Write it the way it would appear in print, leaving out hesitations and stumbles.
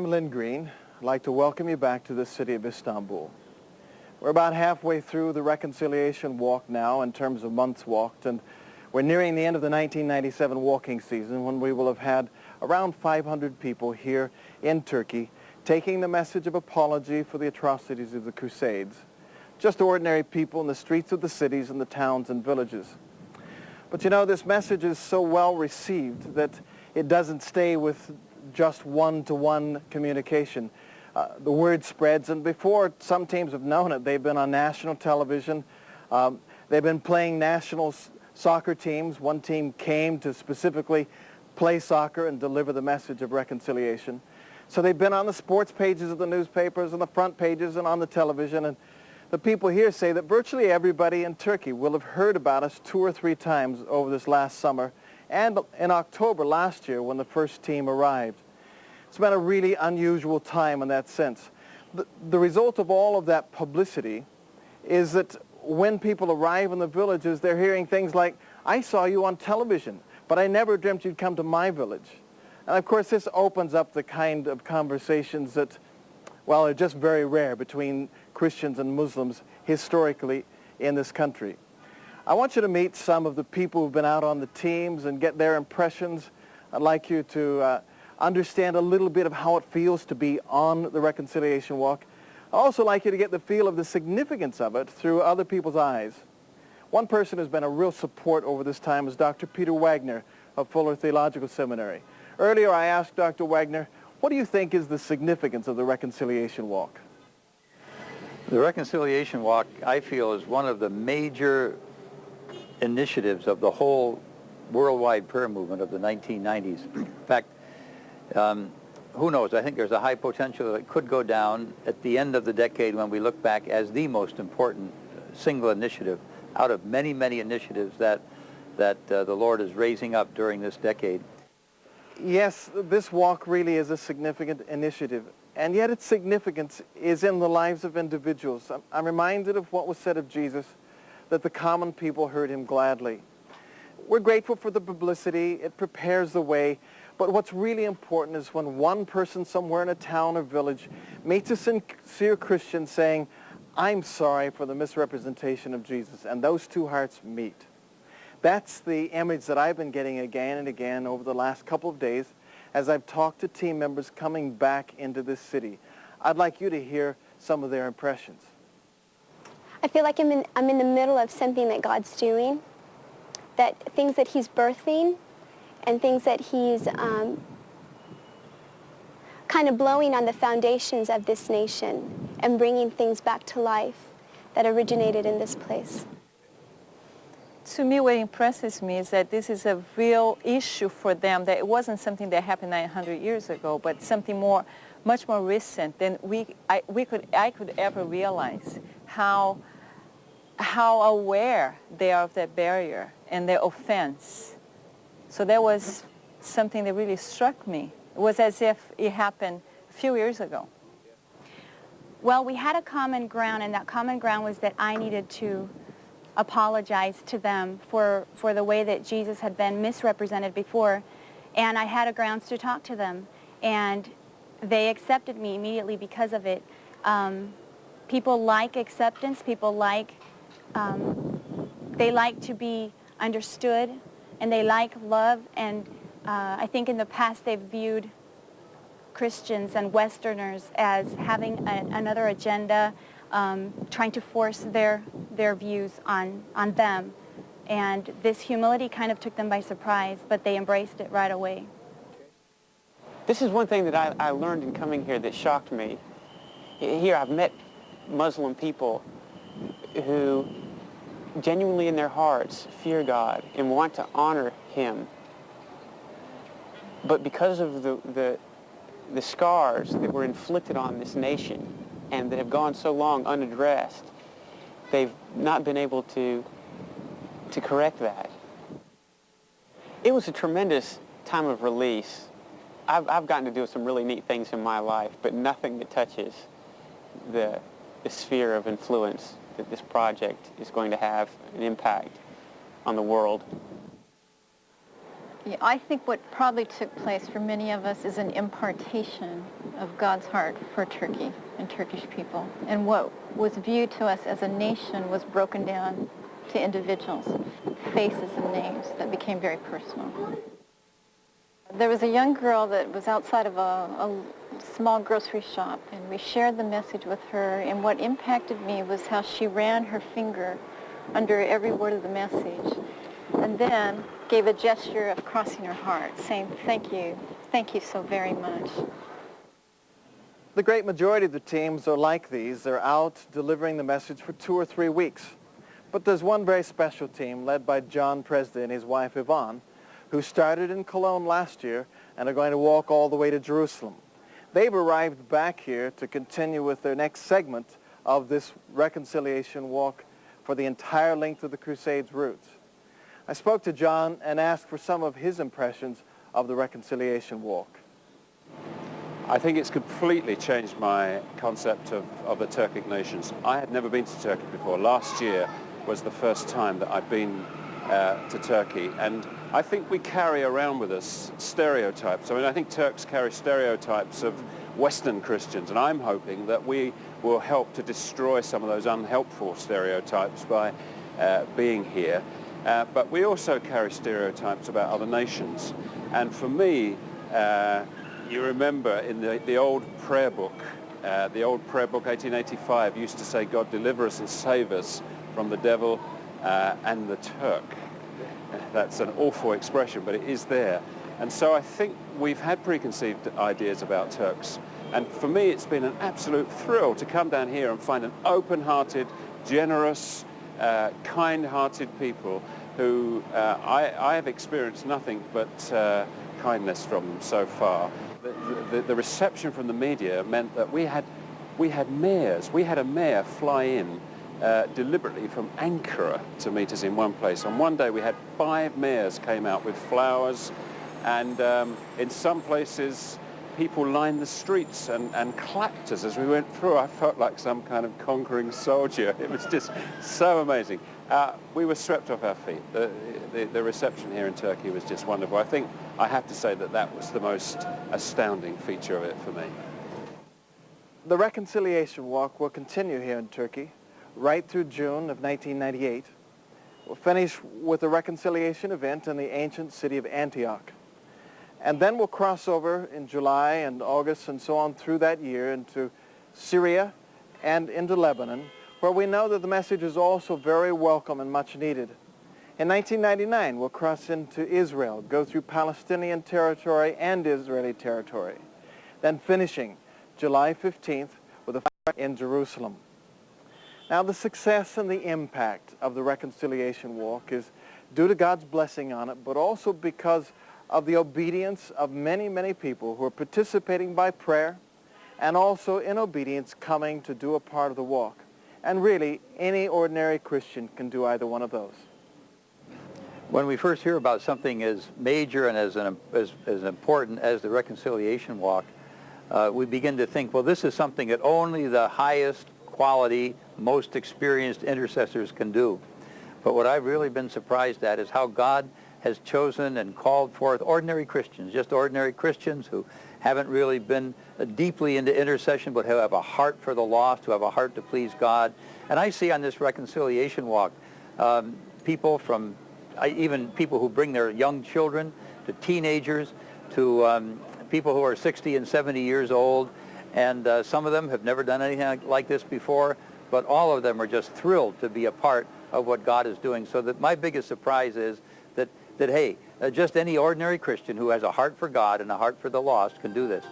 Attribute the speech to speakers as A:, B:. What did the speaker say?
A: I'm Lynn Green. I'd like to welcome you back to the city of Istanbul. We're about halfway through the reconciliation walk now in terms of months walked, and we're nearing the end of the 1997 walking season when we will have had around 500 people here in Turkey taking the message of apology for the atrocities of the Crusades. Just ordinary people in the streets of the cities and the towns and villages. But you know, this message is so well received that it doesn't stay with just one-to-one communication. The word spreads, and before some teams have known it, they've been on national television. They've been playing national soccer teams. One team came to specifically play soccer and deliver the message of reconciliation. So they've been on the sports pages of the newspapers, on the front pages, and on the television. And the people here say that virtually everybody in Turkey will have heard about us 2 or 3 times over this last summer and in October last year when the first team arrived. It's been a really unusual time in that sense. The result of all of that publicity is that when people arrive in the villages, they're hearing things like, "I saw you on television, but I never dreamt you'd come to my village." And of course, this opens up the kind of conversations that, well, are just very rare between Christians and Muslims historically in this country. I want you to meet some of the people who've been out on the teams and get their impressions. I'd like you to understand a little bit of how it feels to be on the reconciliation walk. I'd also like you to get the feel of the significance of it through other people's eyes. One person who's been a real support over this time is Dr. Peter Wagner of Fuller Theological Seminary. Earlier I asked Dr. Wagner, what do you think is the significance of the reconciliation walk?
B: The reconciliation walk, I feel, is one of the major initiatives of the whole worldwide prayer movement of the 1990s. In fact, who knows? I think there's a high potential that it could go down at the end of the decade when we look back as the most important single initiative out of many, many initiatives that the Lord is raising up during this decade.
A: Yes, this walk really is a significant initiative, and yet its significance is in the lives of individuals. I'm reminded of what was said of Jesus, that the common people heard him gladly. We're grateful for the publicity. It prepares the way. But what's really important is when one person somewhere in a town or village meets a sincere Christian saying, "I'm sorry for the misrepresentation of Jesus," and those two hearts meet. That's the image that I've been getting again and again over the last couple of days as I've talked to team members coming back into this city. I'd like you to hear some of their impressions.
C: I feel like I'm in the middle of something that God's doing, that things that he's birthing and things that he's kind of blowing on the foundations of this nation and bringing things back to life that originated in this place.
D: To me, what impresses me is that this is a real issue for them, that it wasn't something that happened 900 years ago, but something much more recent than I could ever realize how aware they are of that barrier and their offense. So that was something that really struck me. It was as if it happened a few years ago.
E: Well, we had a common ground, and that common ground was that I needed to apologize to them for the way that Jesus had been misrepresented before, and I had a grounds to talk to them, and they accepted me immediately because of it. People like acceptance. People like, they like to be understood, and they like love, and I think in the past they've viewed Christians and Westerners as having another agenda, trying to force their views on them. And this humility kind of took them by surprise, but they embraced it right away.
F: This is one thing that I learned in coming here that shocked me. Here I've met Muslim people who genuinely in their hearts fear God and want to honor him. But because of the scars that were inflicted on this nation and that have gone so long unaddressed, they've not been able to correct that. It was a tremendous time of release. I've gotten to do some really neat things in my life, but nothing that touches the sphere of influence that this project is going to have an impact on the world.
G: Yeah, I think what probably took place for many of us is an impartation of God's heart for Turkey and Turkish people. And what was viewed to us as a nation was broken down to individuals, faces and names that became very personal. There was a young girl that was outside of a small grocery shop, and we shared the message with her, and what impacted me was how she ran her finger under every word of the message, and then gave a gesture of crossing her heart, saying, thank you so very much.
A: The great majority of the teams are like these. They're out delivering the message for 2 or 3 weeks. But there's one very special team led by John Pressdee and his wife Yvonne, who started in Cologne last year and are going to walk all the way to Jerusalem. They've arrived back here to continue with their next segment of this reconciliation walk for the entire length of the Crusades route. I spoke to John and asked for some of his impressions of the reconciliation walk.
H: I think it's completely changed my concept of the Turkic nations. I had never been to Turkey before. Last year was the first time that I've been to Turkey, and I think we carry around with us stereotypes. I mean, I think Turks carry stereotypes of Western Christians, and I'm hoping that we will help to destroy some of those unhelpful stereotypes by being here. But we also carry stereotypes about other nations. And for me, you remember in the old prayer book, 1885, used to say, God deliver us and save us from the devil and the Turk. That's an awful expression, but it is there. And so I think we've had preconceived ideas about Turks. And for me, it's been an absolute thrill to come down here and find an open-hearted, generous, kind-hearted people who I have experienced nothing but kindness from them so far. The reception from the media meant that we had mayors. We had a mayor fly in deliberately from Ankara to meet us in one place. On one day we had 5 mayors came out with flowers, and in some places people lined the streets and clapped us as we went through. I felt like some kind of conquering soldier. It was just so amazing. We were swept off our feet. The reception here in Turkey was just wonderful. I think I have to say that was the most astounding feature of it for me.
A: The reconciliation walk will continue here in Turkey right through June of 1998. We'll finish with a reconciliation event in the ancient city of Antioch. And then we'll cross over in July and August and so on through that year into Syria and into Lebanon, where we know that the message is also very welcome and much needed. In 1999, we'll cross into Israel, go through Palestinian territory and Israeli territory, then finishing July 15th with a fire in Jerusalem. Now, the success and the impact of the reconciliation walk is due to God's blessing on it, but also because of the obedience of many, many people who are participating by prayer and also in obedience coming to do a part of the walk. And really, any ordinary Christian can do either one of those.
B: When we first hear about something as major and as important as the reconciliation walk, we begin to think, well, this is something that only the highest quality, most experienced intercessors can do. But what I've really been surprised at is how God has chosen and called forth ordinary Christians, just ordinary Christians who haven't really been deeply into intercession, but who have a heart for the lost, who have a heart to please God. And I see on this reconciliation walk people from, even people who bring their young children, to teenagers, to people who are 60 and 70 years old, and some of them have never done anything like this before, but all of them are just thrilled to be a part of what God is doing. So that my biggest surprise is that hey, just any ordinary Christian who has a heart for God and a heart for the lost can do this.